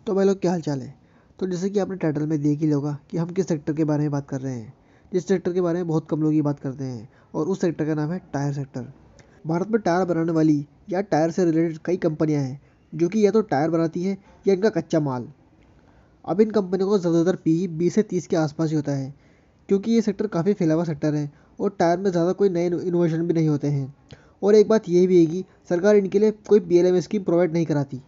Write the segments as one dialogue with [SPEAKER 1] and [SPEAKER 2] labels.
[SPEAKER 1] तो भाई लोग क्या हाल चाल है। तो जैसे कि आपने टाइटल में देख ही होगा कि हम किस सेक्टर के बारे में बात कर रहे हैं। जिस सेक्टर के बारे में बहुत कम लोग ही बात करते हैं और उस सेक्टर का नाम है टायर सेक्टर। भारत में टायर बनाने वाली या टायर से रिलेटेड कई कंपनियां हैं जो कि या तो टायर बनाती है या इनका कच्चा माल। अब इन कंपनियों को ज़्यादातर पी 20 से 30 के आसपास ही होता है, क्योंकि ये सेक्टर काफ़ी फैला हुआ सेक्टर है और टायर में ज़्यादा कोई नए इनोवेशन भी नहीं होते हैं। और एक बात ये भी है कि सरकार इनके लिए कोई पीएलएम स्कीम प्रोवाइड नहीं कराती।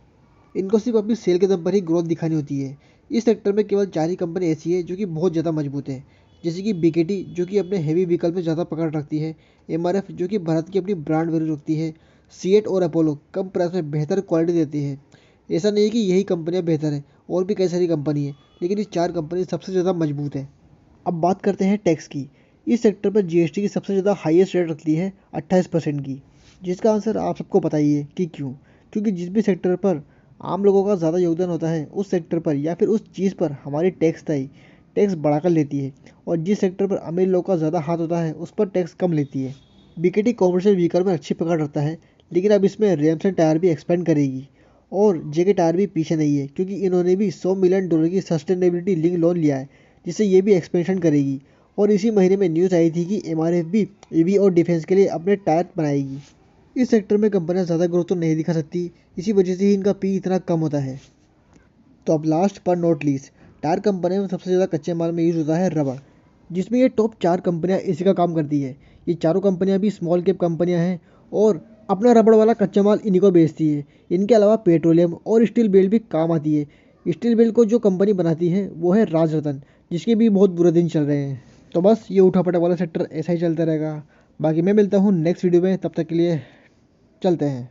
[SPEAKER 1] इनको सिर्फ अपनी सेल के दम पर ही ग्रोथ दिखानी होती है। इस सेक्टर में केवल 4 ही कंपनी ऐसी है जो कि बहुत ज़्यादा मजबूत है, जैसे कि बीकेटी जो कि अपने हेवी व्हीकल में ज़्यादा पकड़ रखती है, एमआरएफ जो कि भारत की अपनी ब्रांड वैल्यू रखती है, सीएट और अपोलो कम प्राइस में बेहतर क्वालिटी देती है। ऐसा नहीं है कि यही कंपनियां बेहतर हैं, और भी कई सारी कंपनी है, लेकिन ये 4 कंपनी सबसे ज़्यादा मजबूत है। अब बात करते हैं टैक्स की। इस सेक्टर पर जीएसटी की सबसे ज़्यादा हाईएस्ट रेट रखती है 28% की, जिसका आंसर आप सबको पता ही है कि क्यों। क्योंकि जिस भी सेक्टर पर आम लोगों का ज़्यादा योगदान होता है उस सेक्टर पर या फिर उस चीज़ पर हमारी टैक्स बढ़ाकर लेती है, और जिस सेक्टर पर अमीर लोगों का ज़्यादा हाथ होता है उस पर टैक्स कम लेती है। बीकेटी कॉमर्शियल व्हीकल में अच्छी पकड़ रखता है, लेकिन अब इसमें रेमसन टायर भी एक्सपेंड करेगी, और जेके टायर भी पीछे नहीं है, क्योंकि इन्होंने भी $100 मिलियन की सस्टेनेबिलिटी लिंक लोन लिया है, जिससे ये भी एक्सपेंशन करेगी। और इसी महीने में न्यूज़ आई थी कि एमआरएफ भी ईवी और डिफेंस के लिए अपने टायर बनाएगी। इस सेक्टर में कंपनियां ज़्यादा ग्रोथ तो नहीं दिखा सकती, इसी वजह से ही इनका पी इतना कम होता है। तो अब लास्ट पर नॉट लीस्ट, टायर कंपनियों में सबसे ज़्यादा कच्चे माल में यूज़ होता है रबड़, जिसमें ये टॉप 4 कंपनियां इसी का काम करती है। ये चारों कंपनियां भी स्मॉल कैप कंपनियां हैं और अपना रबड़ वाला कच्चा माल इन्हीं को बेचती है। इनके अलावा पेट्रोलियम और स्टील बेल्ट भी काम आती है। स्टील बेल्ट को जो कंपनी बनाती है वो है राजरतन, जिसके भी बहुत बुरे दिन चल रहे हैं। तो बस ये उठापटक वाला सेक्टर ऐसा ही चलता रहेगा। बाकी मैं मिलता हूँ नेक्स्ट वीडियो में, तब तक के लिए चलते हैं।